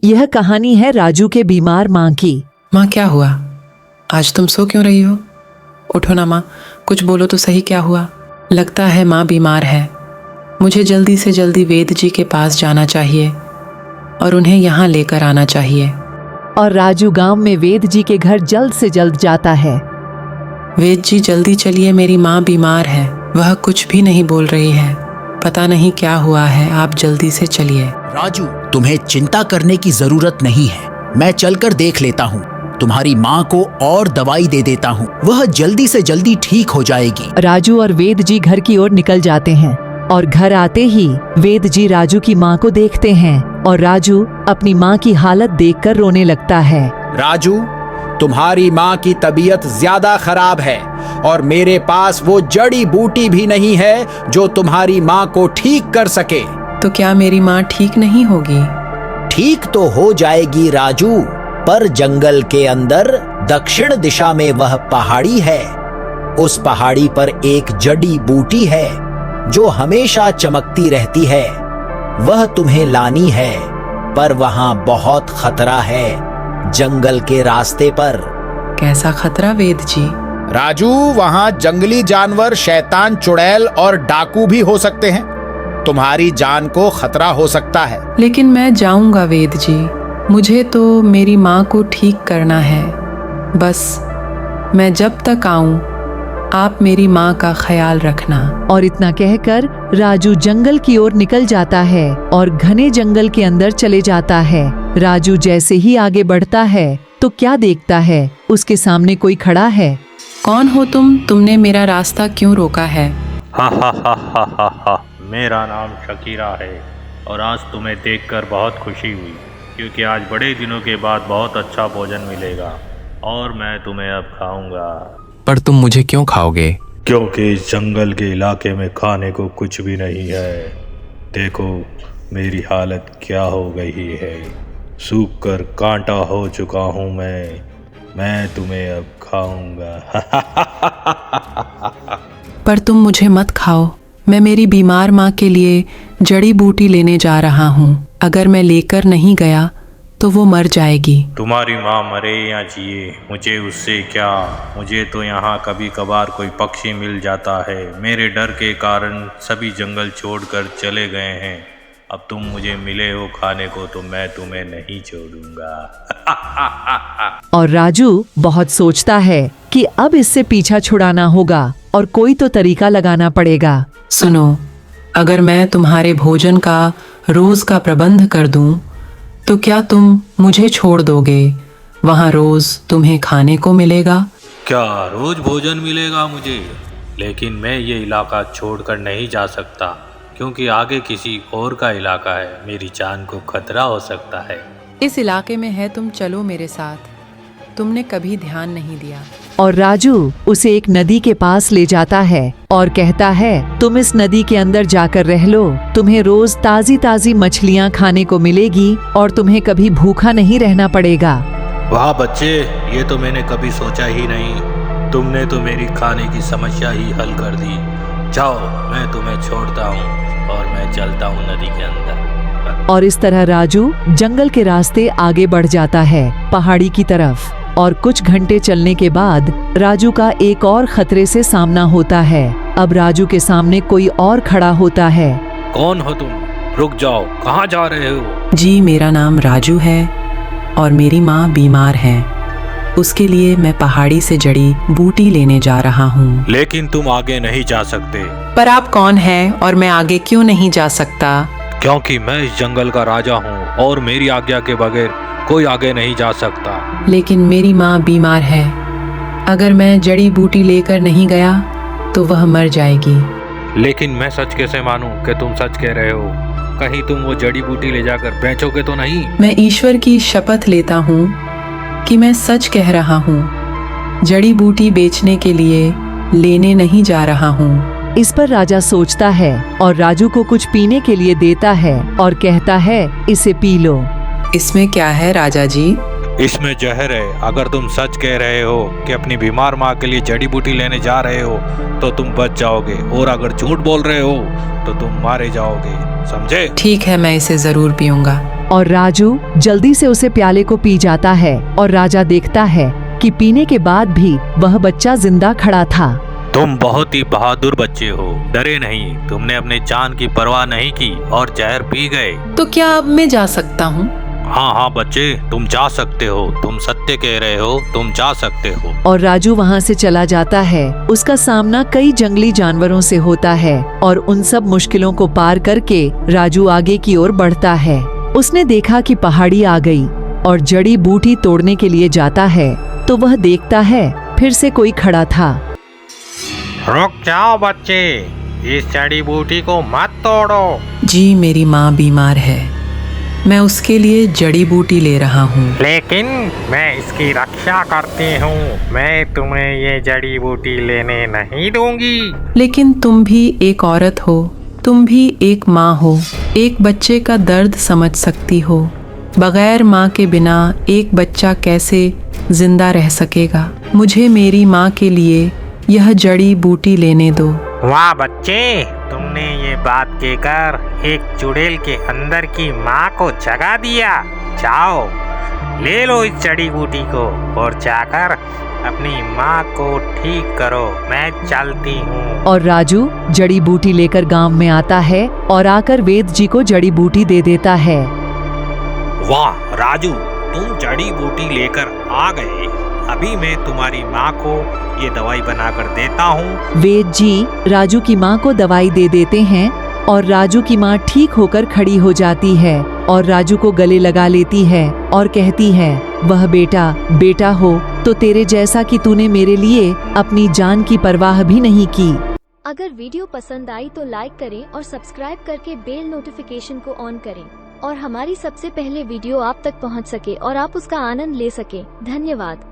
यह कहानी है राजू के बीमार माँ की। माँ क्या हुआ? आज तुम सो क्यों रही हो? उठो ना माँ, कुछ बोलो तो सही, क्या हुआ? लगता है माँ बीमार है। मुझे जल्दी से जल्दी वेद जी के पास जाना चाहिए और उन्हें यहाँ लेकर आना चाहिए। और राजू गांव में वेद जी के घर जल्द से जल्द जाता है। वेद जी जल्दी चलिए, मेरी माँ बीमार है। वह कुछ भी नहीं बोल रही है, पता नहीं क्या हुआ है। आप जल्दी से चलिए। राजू, तुम्हें चिंता करने की जरूरत नहीं है। मैं चलकर देख लेता हूँ। तुम्हारी माँ को और दवाई दे देता हूँ, वह जल्दी से जल्दी ठीक हो जाएगी। राजू और वेद जी घर की ओर निकल जाते हैं और घर आते ही वेद जी राजू की माँ को देखते हैं और राजू अपनी माँ की हालत देखकर रोने लगता है। राजू, तुम्हारी माँ की तबीयत ज्यादा खराब है और मेरे पास वो जड़ी बूटी भी नहीं है जो तुम्हारी माँ को ठीक कर सके। तो क्या मेरी माँ ठीक नहीं होगी? ठीक तो हो जाएगी राजू, पर जंगल के अंदर दक्षिण दिशा में वह पहाड़ी है। उस पहाड़ी पर एक जड़ी बूटी है जो हमेशा चमकती रहती है। वह तुम्हें लानी है, पर वहां बहुत खतरा है जंगल के रास्ते पर। कैसा खतरा वेद जी? राजू, वहां जंगली जानवर, शैतान, चुड़ैल और डाकू भी हो सकते हैं। तुम्हारी जान को खतरा हो सकता है। लेकिन मैं जाऊंगा वेद जी, मुझे तो मेरी माँ को ठीक करना है। बस मैं जब तक आऊं आप मेरी माँ का ख्याल रखना। और इतना कहकर राजू जंगल की ओर निकल जाता है और घने जंगल के अंदर चले जाता है। राजू जैसे ही आगे बढ़ता है तो क्या देखता है, उसके सामने कोई खड़ा है। कौन हो तुम? तुमने मेरा रास्ता क्यों रोका है? हा हा हा हा हा हा, मेरा नाम शकीरा है और आज तुम्हें देखकर बहुत खुशी हुई, क्योंकि आज बड़े दिनों के बाद बहुत अच्छा भोजन मिलेगा और मैं तुम्हें अब खाऊंगा। पर तुम मुझे क्यों खाओगे? क्योंकि इस जंगल के इलाके में खाने को कुछ भी नहीं है। देखो मेरी हालत क्या हो गई है, सूख कर कांटा हो चुका हूँ मैं तुम्हें अब खाऊंगा। पर तुम मुझे मत खाओ, मैं मेरी बीमार माँ के लिए जड़ी बूटी लेने जा रहा हूँ। अगर मैं लेकर नहीं गया तो वो मर जाएगी। तुम्हारी माँ मरे या जिए, मुझे उससे क्या। मुझे तो यहाँ कभी कभार कोई पक्षी मिल जाता है। मेरे डर के कारण सभी जंगल छोड़कर चले गए हैं। अब तुम मुझे मिले हो खाने को तो मैं तुम्हें नहीं छोड़ूंगा। और राजू बहुत सोचता है कि अब इससे पीछा छुड़ाना होगा और कोई तो तरीका लगाना पड़ेगा। सुनो, अगर मैं तुम्हारे भोजन का रोज का प्रबंध कर दूं तो क्या तुम मुझे छोड़ दोगे? वहाँ रोज तुम्हें खाने को मिलेगा। क्या रोज भोजन मिलेगा मुझे? लेकिन मैं ये इलाका छोड़कर नहीं जा सकता, क्योंकि आगे किसी और का इलाका है। मेरी जान को खतरा हो सकता है। इस इलाके में है, तुम चलो मेरे साथ। तुमने कभी ध्यान नहीं दिया। और राजू उसे एक नदी के पास ले जाता है और कहता है, तुम इस नदी के अंदर जाकर रह लो। तुम्हें रोज ताजी ताजी मछलियाँ खाने को मिलेगी और तुम्हें कभी भूखा नहीं रहना पड़ेगा। वाह बच्चे, ये तो मैंने कभी सोचा ही नहीं। तुमने तो मेरी खाने की समस्या ही हल कर दी। जाओ, मैं तुम्हें छोड़ता हूँ और मैं चलता हूँ नदी के अंदर। और इस तरह राजू जंगल के रास्ते आगे बढ़ जाता है पहाड़ी की तरफ। और कुछ घंटे चलने के बाद राजू का एक और खतरे से सामना होता है। अब राजू के सामने कोई और खड़ा होता है। कौन हो तुम? रुक जाओ, कहाँ जा रहे हो? जी, मेरा नाम राजू है और मेरी माँ बीमार है। उसके लिए मैं पहाड़ी से जड़ी बूटी लेने जा रहा हूँ। लेकिन तुम आगे नहीं जा सकते। पर आप कौन हैं और मैं आगे क्यों नहीं जा सकता? क्योंकि मैं इस जंगल का राजा हूँ और मेरी आज्ञा के बगैर कोई आगे नहीं जा सकता। लेकिन मेरी माँ बीमार है। अगर मैं जड़ी बूटी लेकर नहीं गया तो वह मर जाएगी। लेकिन मैं सच कैसे मानूं कि तुम सच कह रहे हो? कहीं तुम वो जड़ी बूटी ले जाकर बेचोगे तो नहीं? मैं ईश्वर की शपथ लेता हूँ कि मैं सच कह रहा हूँ। जड़ी बूटी बेचने के लिए लेने नहीं जा रहा हूँ। इस पर राजा सोचता है और राजू को कुछ पीने के लिए देता है और कहता है, इसे पी लो। इसमें क्या है राजा जी? इसमें जहर है। अगर तुम सच कह रहे हो कि अपनी बीमार माँ के लिए जड़ी बूटी लेने जा रहे हो तो तुम बच जाओगे, और अगर झूठ बोल रहे हो तो तुम मारे जाओगे, समझे? ठीक है, मैं इसे जरूर पीऊंगा। और राजू जल्दी से उसे प्याले को पी जाता है और राजा देखता है कि पीने के बाद भी वह बच्चा जिंदा खड़ा था। तुम बहुत ही बहादुर बच्चे हो, डरे नहीं, तुमने अपने जान की परवाह नहीं की और जहर पी गए। तो क्या अब मैं जा सकता हूँ? हाँ हाँ बच्चे, तुम जा सकते हो, तुम सत्य कह रहे हो, तुम जा सकते हो। और राजू वहाँ से चला जाता है। उसका सामना कई जंगली जानवरों से होता है और उन सब मुश्किलों को पार करके राजू आगे की ओर बढ़ता है। उसने देखा कि पहाड़ी आ गई और जड़ी बूटी तोड़ने के लिए जाता है तो वह देखता है फिर से कोई खड़ा था। रुक जाओ बच्चे, इस जड़ी बूटी को मत तोड़ो। जी, मेरी माँ बीमार है, मैं उसके लिए जड़ी बूटी ले रहा हूँ। लेकिन मैं इसकी रक्षा करती हूँ, मैं तुम्हें ये जड़ी बूटी लेने नहीं दूंगी। लेकिन तुम भी एक औरत हो, तुम भी एक माँ हो, एक बच्चे का दर्द समझ सकती हो। बगैर माँ के बिना एक बच्चा कैसे जिंदा रह सकेगा? मुझे मेरी माँ के लिए यह जड़ी बूटी लेने दो। वाह बच्चे, तुमने ये बात कहकर एक चुड़ैल के अंदर की माँ को जगा दिया। जाओ ले लो इस जड़ी बूटी को और जाकर अपनी माँ को ठीक करो, मैं चलती हूँ। और राजू जड़ी बूटी लेकर गांव में आता है और आकर वेद जी को जड़ी बूटी दे देता है। वाह राजू, तुम जड़ी बूटी लेकर आ गए, अभी मैं तुम्हारी माँ को ये दवाई बनाकर देता हूँ। वेद जी राजू की माँ को दवाई दे देते हैं और राजू की माँ ठीक होकर खड़ी हो जाती है और राजू को गले लगा लेती है और कहती है, वह बेटा हो तो तेरे जैसा कि तूने मेरे लिए अपनी जान की परवाह भी नहीं की। अगर वीडियो पसंद आई तो लाइक करें और सब्सक्राइब करके बेल नोटिफिकेशन को ऑन करें और हमारी सबसे पहले वीडियो आप तक पहुंच सके और आप उसका आनंद ले सके। धन्यवाद।